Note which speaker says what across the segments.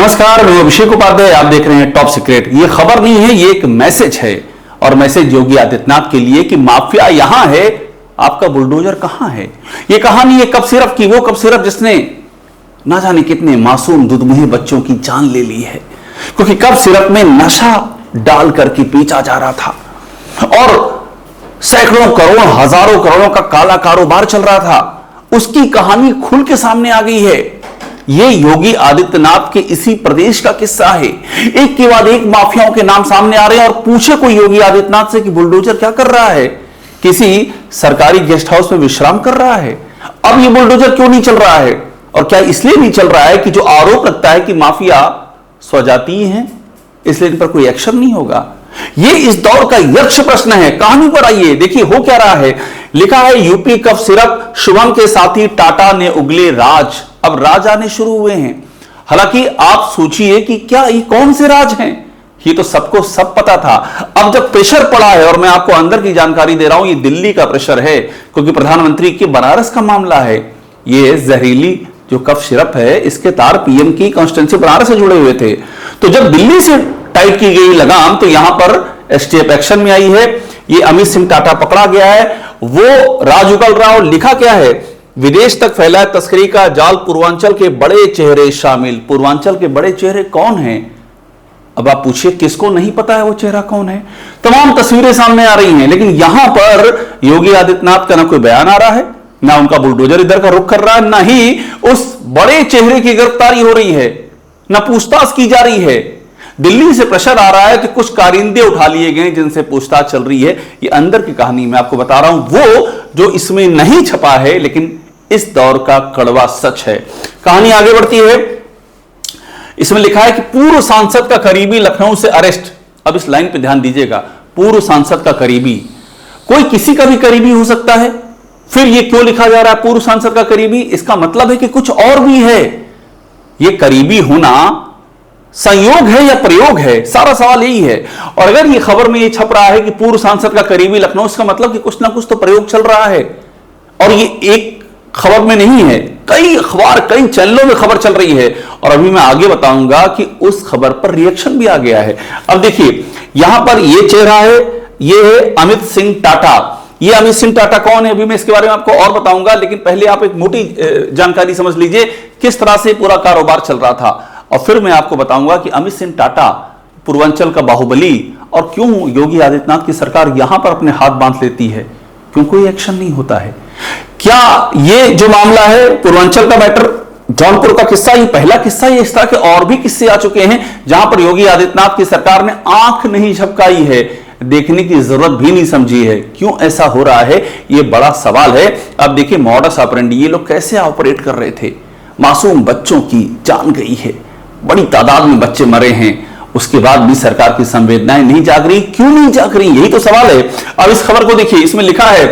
Speaker 1: नमस्कार, मैं अभिषेक उपाध्याय। आप देख रहे हैं टॉप सीक्रेट। ये खबर नहीं है, ये एक मैसेज है, और मैसेज योगी आदित्यनाथ के लिए कि माफिया यहां है, आपका बुलडोजर कहां है। ये कहानी है कप सिरप की, वो कप सिरप जिसने ना जाने कितने मासूम दुधमुहे बच्चों की जान ले ली है, क्योंकि कप सिरप में नशा डाल करके बेचा जा रहा था और सैकड़ों करोड़ हजारों करोड़ों का काला कारोबार चल रहा था। उसकी कहानी खुल के सामने आ गई है। ये योगी आदित्यनाथ के इसी प्रदेश का किस्सा है। एक के बाद एक माफियाओं के नाम सामने आ रहे हैं, और पूछे कोई योगी आदित्यनाथ से कि बुलडोजर क्या कर रहा है, किसी सरकारी गेस्ट हाउस में विश्राम कर रहा है। अब ये बुलडोजर क्यों नहीं चल रहा है, और क्या इसलिए नहीं चल रहा है कि जो आरोप लगता है कि माफिया स्वजातीय हैं, इसलिए इन पर कोई एक्शन नहीं होगा। ये इस दौर का यक्ष प्रश्न है। कहानी पर आइए, देखिए हो क्या रहा है। लिखा है यूपी कफ सिरप, शुभम के साथी टाटा ने उगले राज। अब राज आने शुरू हुए हैं। हालांकि आप सोचिए कि क्या ये कौन से राज हैं, ये तो सबको सब पता था। अब जब प्रेशर पड़ा है, और मैं आपको अंदर की जानकारी दे रहा हूं, ये दिल्ली का प्रेशर है, क्योंकि प्रधानमंत्री के बनारस का मामला है। ये जहरीली जो कफ सिरप है, इसके तार पीएम की कॉन्स्टिट्यूंसी बनारस से जुड़े हुए थे। तो जब दिल्ली से टाइट की गई लगाम, तो यहां पर एसटीएफ एक्शन में आई है। ये अमित सिंह टाटा पकड़ा गया है, वो राज उगल रहा। और लिखा क्या है, विदेश तक फैला है तस्करी का जाल, पूर्वांचल के बड़े चेहरे शामिल। पूर्वांचल के बड़े चेहरे कौन हैं? अब आप पूछिए किसको नहीं पता है वो चेहरा कौन है। तमाम तस्वीरें सामने आ रही हैं, लेकिन यहां पर योगी आदित्यनाथ का ना कोई बयान आ रहा है, ना उनका बुलडोजर इधर का रुख कर रहा है, ना ही उस बड़े चेहरे की गिरफ्तारी हो रही है, ना पूछताछ की जा रही है। दिल्ली से प्रेशर आ रहा है कि कुछ कारिंदे उठा लिए गए जिनसे पूछताछ चल रही है। ये अंदर की कहानी मैं आपको बता रहा हूं, वो जो इसमें नहीं छपा है, लेकिन इस दौर का कड़वा सच है। कहानी आगे बढ़ती है। इसमें लिखा है कि पूर्व सांसद का करीबी लखनऊ से अरेस्ट। अब इस लाइन पे ध्यान दीजिएगा, पूर्व सांसद का करीबी। कोई किसी का भी करीबी हो सकता है, फिर ये क्यों लिखा जा रहा है पूर्व सांसद का करीबी? इसका मतलब है कि कुछ और भी है। ये करीबी होना संयोग है या प्रयोग है, सारा सवाल यही है। और अगर ये खबर में ये छप रहा है कि पूर्व सांसद का करीबी लखनऊ, इसका मतलब कि कुछ ना कुछ तो प्रयोग चल रहा है। और ये एक खबर में नहीं है, कई अखबार कई चैनलों में खबर चल रही है, और अभी मैं आगे बताऊंगा कि उस खबर पर रिएक्शन भी आ गया है। अब देखिए यहां पर ये चेहरा है, ये है अमित सिंह टाटा। ये अमित सिंह टाटा कौन है, अभी मैं इसके बारे में आपको और बताऊंगा, लेकिन पहले आप एक मोटी जानकारी समझ लीजिए किस तरह से पूरा कारोबार चल रहा था, और फिर मैं आपको बताऊंगा कि अमित सिंह टाटा पूर्वांचल का बाहुबली, और क्यों योगी आदित्यनाथ की सरकार यहां पर अपने हाथ बांध लेती है, क्यों कोई एक्शन नहीं होता है। क्या ये जो मामला है पूर्वांचल का मैटर, जौनपुर का किस्सा, ये पहला किस्सा, ये इस तरह के और भी किस्से आ चुके हैं जहां पर योगी आदित्यनाथ की सरकार ने आंख नहीं झपकाई है, देखने की जरूरत भी नहीं समझी है। क्यों ऐसा हो रहा है, ये बड़ा सवाल है। अब देखिए मॉडस ऑपरेंडी, ये लोग कैसे ऑपरेट कर रहे थे। मासूम बच्चों की जान गई है, बड़ी तादाद में बच्चे मरे हैं, उसके बाद भी सरकार की संवेदनाएं नहीं जाग रही। क्यों नहीं जाग रही, यही तो सवाल है। अब इस खबर को देखिए, इसमें लिखा है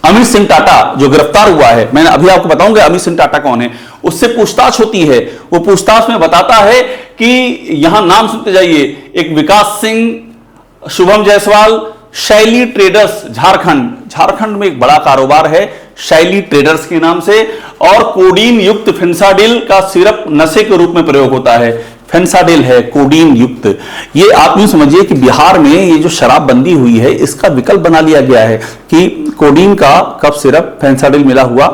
Speaker 1: अमित सिंह टाटा जो गिरफ्तार हुआ है, मैंने अभी आपको बताऊंगा अमित सिंह टाटा कौन है, उससे पूछताछ होती है। वो पूछताछ में बताता है कि यहां नाम सुनते जाइए, एक विकास सिंह, शुभम जायसवाल, शैली ट्रेडर्स झारखंड में एक बड़ा कारोबार है शैली ट्रेडर्स के नाम से, और कोडीन युक्त फेंसाडिल का सिरप नशे के रूप में प्रयोग होता है। फेंसाडिल है कोडीन युक्त। ये आप यूं समझिए कि बिहार में ये जो शराबबंदी हुई है, इसका विकल्प बना लिया गया है कि कोडीन का कफ सिरप फेंसाडिल मिला हुआ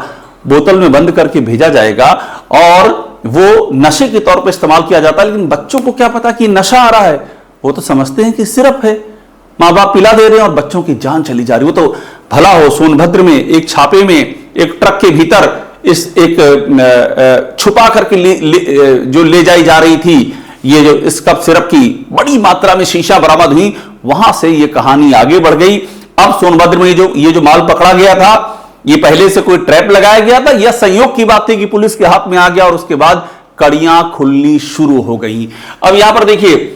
Speaker 1: बोतल में बंद करके भेजा जाएगा, और वो नशे के तौर पर इस्तेमाल किया जाता है। लेकिन बच्चों को क्या पता कि नशा आ रहा है, वो तो समझते हैं कि सिरप है, माँ बाप पिला दे रहे हैं और बच्चों की जान चली जा रही। वो तो भला हो सोनभद्र में एक छापे में एक ट्रक के भीतर इस एक छुपा करके जो ले जाई जा रही थी, ये जो इस कप सिरप की बड़ी मात्रा में शीशा बरामद हुई, वहां से ये कहानी आगे बढ़ गई। अब सोनभद्र में ये जो माल पकड़ा गया था, ये पहले से कोई ट्रैप लगाया गया था या संयोग की बात थी कि पुलिस के हाथ में आ गया और उसके बाद कड़ियां खुलनी शुरू हो गई। अब यहां पर देखिए,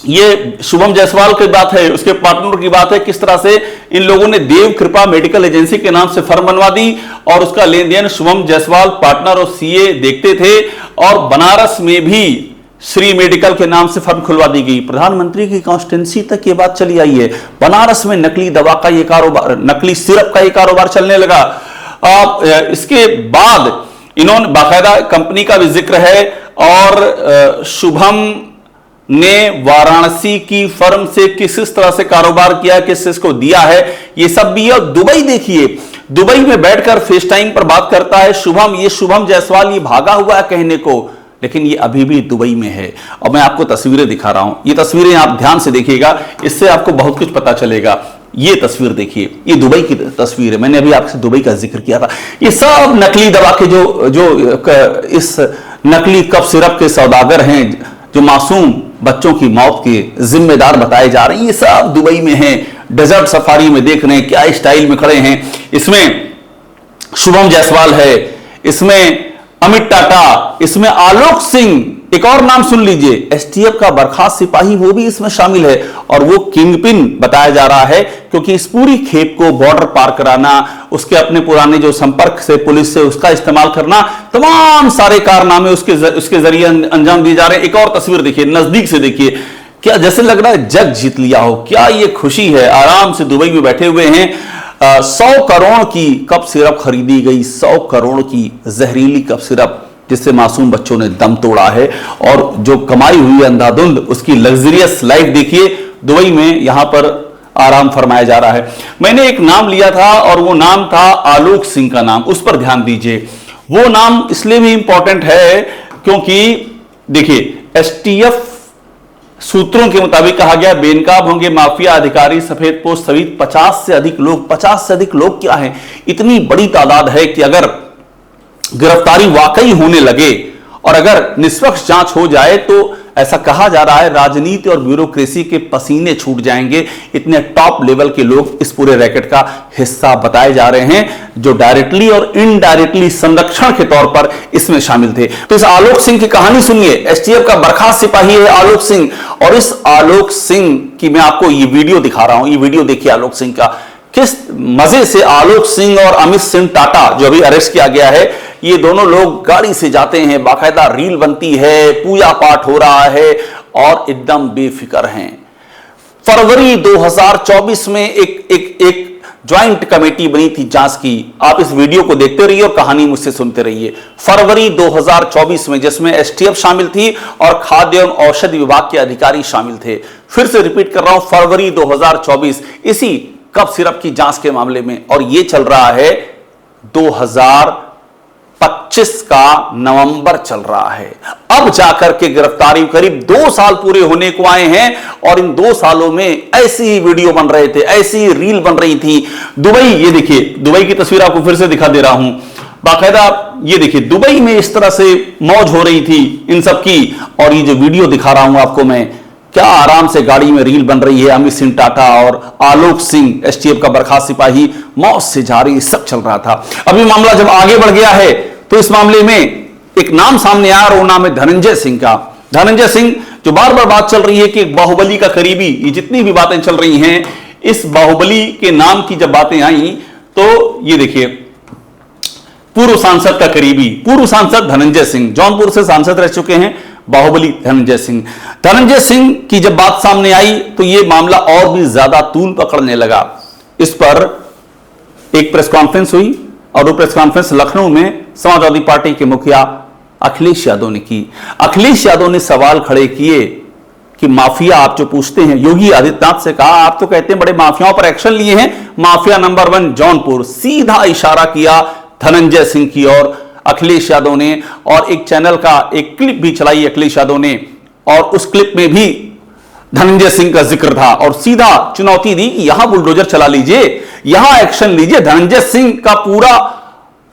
Speaker 1: ये शुभम जायसवाल की बात है, उसके पार्टनर की बात है, किस तरह से इन लोगों ने देव कृपा मेडिकल एजेंसी के नाम से फर्म बनवा दी, और उसका लेन देन शुभम जायसवाल पार्टनर और सीए देखते थे, और बनारस में भी श्री मेडिकल के नाम से फर्म खुलवा दी गई। प्रधानमंत्री की कॉन्स्टिट्यूंसी तक ये बात चली आई है। बनारस में नकली दवा का ये कारोबार, नकली सिरप का ये कारोबार चलने लगा। इसके बाद इन्होंने बाकायदा कंपनी का भी जिक्र है, और शुभम ने वाराणसी की फर्म से किस तरह से कारोबार किया, किस को दिया है, ये सब भी है। और दुबई देखिए, दुबई में बैठकर फेस टाइम पर बात करता है शुभम। ये शुभम जायसवाल ये भागा हुआ है कहने को, लेकिन ये अभी भी दुबई में है। और मैं आपको तस्वीरें दिखा रहा हूं, ये तस्वीरें आप ध्यान से देखिएगा, इससे आपको बहुत कुछ पता चलेगा। ये तस्वीर देखिए, ये दुबई की तस्वीर है। मैंने अभी आपसे दुबई का जिक्र किया था। ये सब नकली दवा के जो इस नकली कफ सिरप के सौदागर हैं, जो मासूम बच्चों की मौत के जिम्मेदार बताए जा रहे हैं, ये सब दुबई में हैं। डेजर्ट सफारी में देख रहे हैं क्या स्टाइल में खड़े हैं। इसमें शुभम जायसवाल है, इसमें अमित टाटा, इसमें आलोक सिंह, एक और नाम सुन लीजिए, एसटीएफ का बर्खास्त सिपाही, वो भी इसमें शामिल है। और वो किंगपिन बताया जा रहा है, क्योंकि इस पूरी खेप को बॉर्डर पार कराना, उसके अपने पुराने जो संपर्क से पुलिस से उसका इस्तेमाल करना, तमाम सारे कारनामे उसके जरिए अंजाम दिए जा रहे हैं। एक और तस्वीर देखिए, नजदीक से देखिए, क्या जैसे लग रहा है जग जीत लिया हो। क्या ये खुशी है, आराम से दुबई में बैठे हुए हैं। 100 करोड़ की कप सिरप खरीदी गई, 100 करोड़ की जहरीली कप सिरप, जिससे मासूम बच्चों ने दम तोड़ा है। और जो कमाई हुई अंधाधुंध, उसकी लग्जरियस लाइफ देखिए, दुबई में यहां पर आराम फरमाया जा रहा है। मैंने एक नाम लिया था, और वो नाम था आलोक सिंह का नाम, उस पर ध्यान दीजिए। वो नाम इसलिए भी इंपॉर्टेंट है क्योंकि देखिए, एसटीएफ सूत्रों के मुताबिक कहा गया बेनकाब होंगे माफिया अधिकारी, सफेद पोस्ट सहित 50 से अधिक लोग। 50 से अधिक लोग क्या है, इतनी बड़ी तादाद है कि अगर गिरफ्तारी वाकई होने लगे और अगर निष्पक्ष जांच हो जाए तो ऐसा कहा जा रहा है राजनीति और ब्यूरोक्रेसी के पसीने छूट जाएंगे। इतने टॉप लेवल के लोग इस पूरे रैकेट का हिस्सा बताए जा रहे हैं, जो डायरेक्टली और इनडायरेक्टली संरक्षण के तौर पर इसमें शामिल थे। तो इस आलोक सिंह की कहानी सुनिए। एसटीएफ का बर्खास्त सिपाही है आलोक सिंह, और इस आलोक सिंह की मैं आपको ये वीडियो दिखा रहा हूं। ये वीडियो देखिए आलोक सिंह का, किस मजे से आलोक सिंह और अमित सिंह टाटा, जो अभी अरेस्ट किया गया है, ये दोनों लोग गाड़ी से जाते हैं, बाकायदा रील बनती है, पूजा पाठ हो रहा है, और एकदम बेफिक्र हैं। फरवरी 2024 में एक ज्वाइंट कमेटी बनी थी जांच की। आप इस वीडियो को देखते रहिए और कहानी मुझसे सुनते रहिए। फरवरी 2024 में, जिसमें एसटीएफ शामिल थी और खाद्य एवं औषधि विभाग के अधिकारी शामिल थे। फिर से रिपीट कर रहा हूं, फरवरी 2024, इसी कफ सिरप की जांच के मामले में। और यह चल रहा है 2025 का नवंबर चल रहा है। अब जाकर के गिरफ्तारी करीब 2 साल पूरे होने को आए हैं, और इन 2 सालों में ऐसी ही वीडियो बन रहे थे, ऐसी ही रील बन रही थी। दुबई, ये देखिए, दुबई की तस्वीर आपको फिर से दिखा दे रहा हूं बाकायदा। ये देखिए, दुबई में इस तरह से मौज हो रही थी इन सब की। और ये जो वीडियो दिखा रहा हूं आपको मैं, क्या आराम से गाड़ी में रील बन रही है। अमित सिंह टाटा और आलोक सिंह, एसटीएफ का बर्खास्त सिपाही, मौत से जा रही, सब चल रहा था। अभी मामला जब आगे बढ़ गया है तो इस मामले में एक नाम सामने आया, और वो नाम है धनंजय सिंह का। धनंजय सिंह, जो बार बार बात चल रही है कि बाहुबली का करीबी, ये जितनी भी बातें चल रही हैं, इस बाहुबली के नाम की जब बातें आई तो ये देखिए, पूर्व सांसद का करीबी, पूर्व सांसद धनंजय सिंह, जौनपुर से सांसद रह चुके हैं बाहुबली धनंजय सिंह। धनंजय सिंह की जब बात सामने आई तो यह मामला और भी ज्यादा तूल पकड़ने लगा। इस पर एक प्रेस कॉन्फ्रेंस हुई, और वो प्रेस कॉन्फ्रेंस लखनऊ में समाजवादी पार्टी के मुखिया अखिलेश यादव ने की। अखिलेश यादव ने सवाल खड़े किए कि माफिया आप जो पूछते हैं, योगी आदित्यनाथ से कहा, आप तो कहते हैं बड़े माफियाओं पर एक्शन लिए हैं, माफिया नंबर 1 जौनपुर। सीधा इशारा किया धनंजय सिंह की ओर अखिलेश यादव ने, और एक चैनल का एक क्लिप भी चलाई अखिलेश यादव ने, और उस क्लिप में भी धनंजय सिंह का जिक्र था, और सीधा चुनौती दी कि यहां बुलडोजर चला लीजिए, यहां एक्शन लीजिए। धनंजय सिंह का पूरा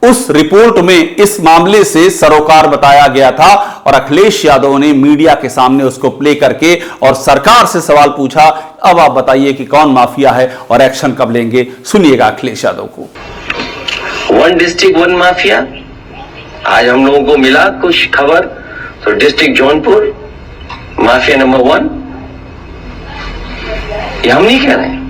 Speaker 1: उस रिपोर्ट में इस मामले से सरोकार बताया गया था, और अखिलेश यादव ने मीडिया के सामने उसको प्ले करके और सरकार से सवाल पूछा, अब आप बताइए कि कौन माफिया है और एक्शन कब लेंगे। सुनिएगा अखिलेश यादव को।
Speaker 2: 1 डिस्ट्रिक्ट 1 माफिया, आज हम लोगों को मिला कुछ खबर, तो डिस्ट्रिक्ट जौनपुर माफिया नंबर 1, ये हम नहीं कह रहे हैं,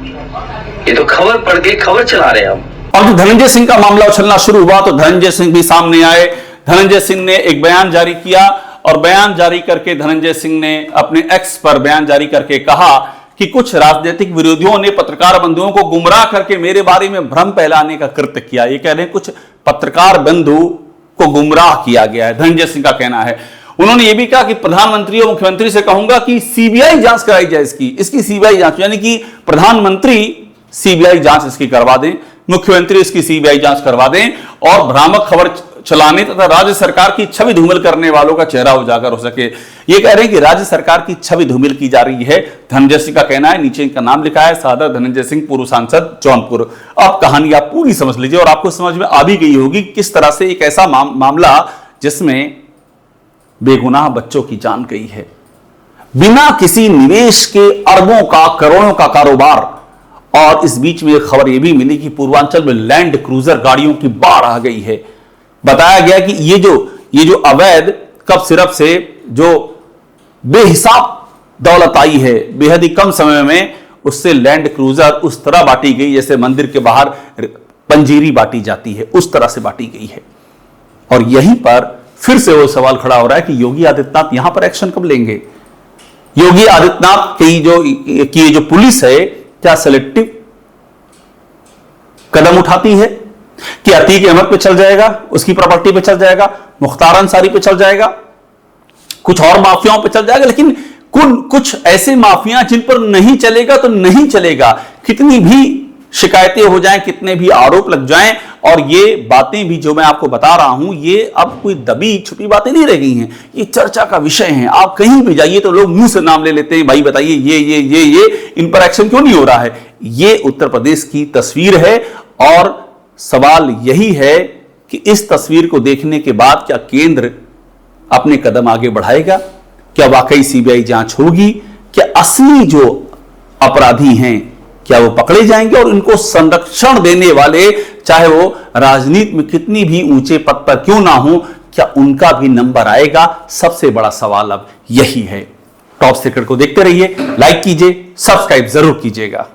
Speaker 2: ये तो खबर पढ़ के खबर चला रहे हैं हम।
Speaker 1: और जो धनंजय सिंह का मामला उछलना शुरू हुआ तो धनंजय सिंह भी सामने आए। धनंजय सिंह ने एक बयान जारी किया, और बयान जारी करके धनंजय सिंह ने अपने एक्स पर बयान जारी करके कहा कि कुछ राजनीतिक विरोधियों ने पत्रकार बंधुओं को गुमराह करके मेरे बारे में भ्रम फैलाने का कृत्य किया। ये कह रहे हैं कुछ पत्रकार बंधु को गुमराह किया गया है, धनंजय सिंह का कहना है। उन्होंने यह भी कहा कि प्रधानमंत्री और मुख्यमंत्री से कहूंगा कि सीबीआई जांच कराई जाए, इसकी सीबीआई जांच, यानी कि प्रधानमंत्री सीबीआई जांच इसकी करवा दें, मुख्यमंत्री इसकी सीबीआई जांच करवा दें और भ्रामक खबर चलाने तथा राज्य सरकार की छवि धूमिल करने वालों का चेहरा उजागर हो सके। ये कह रहे हैं कि राज्य सरकार की छवि धूमिल की जा रही है, धनंजय सिंह का कहना है। नीचे इनका नाम लिखा है, सादर धनंजय सिंह, पूर्व सांसद जौनपुर। अब कहानी आप पूरी समझ लीजिए और आपको समझ में आ भी गई होगी किस तरह से एक ऐसा मामला जिसमें बेगुनाह बच्चों की जान गई है, बिना किसी निवेश के अरबों का, करोड़ों का कारोबार। और इस बीच में खबर यह भी मिली कि पूर्वांचल में लैंड क्रूजर गाड़ियों की बाढ़ आ गई है। बताया गया कि ये जो अवैध कप सिरप से जो बेहिसाब दौलत आई है बेहद ही कम समय में, उससे लैंड क्रूजर उस तरह बांटी गई जैसे मंदिर के बाहर पंजीरी बांटी जाती है, उस तरह से बांटी गई है। और यहीं पर फिर से वो सवाल खड़ा हो रहा है कि योगी आदित्यनाथ यहां पर एक्शन कब लेंगे। योगी आदित्यनाथ की जो पुलिस है, क्या सिलेक्टिव कदम उठाती है कि अतीक अहमद पे चल जाएगा, उसकी प्रॉपर्टी पे चल जाएगा, मुख्तार अंसारी पे चल जाएगा, कुछ और माफियाओं पे चल जाएगा, लेकिन कुछ ऐसे माफिया जिन पर नहीं चलेगा तो नहीं चलेगा। कितनी भी शिकायतें हो जाएं, कितने भी आरोप लग जाएं, और ये बातें भी जो मैं आपको बता रहा हूं, ये अब कोई दबी छुपी बातें नहीं रह गई हैं, ये चर्चा का विषय है। आप कहीं भी जाइए तो लोग मुंह से नाम ले लेते हैं, भाई बताइए ये इन पर एक्शन क्यों नहीं हो रहा है। ये उत्तर प्रदेश की तस्वीर है और सवाल यही है कि इस तस्वीर को देखने के बाद क्या केंद्र अपने कदम आगे बढ़ाएगा, क्या वाकई सीबीआई जांच होगी, क्या असली जो अपराधी हैं क्या वो पकड़े जाएंगे और इनको संरक्षण देने वाले, चाहे वो राजनीति में कितनी भी ऊंचे पद पर क्यों ना हो, क्या उनका भी नंबर आएगा। सबसे बड़ा सवाल अब यही है। टॉप सीक्रेट को देखते रहिए, लाइक कीजिए, सब्सक्राइब जरूर कीजिएगा।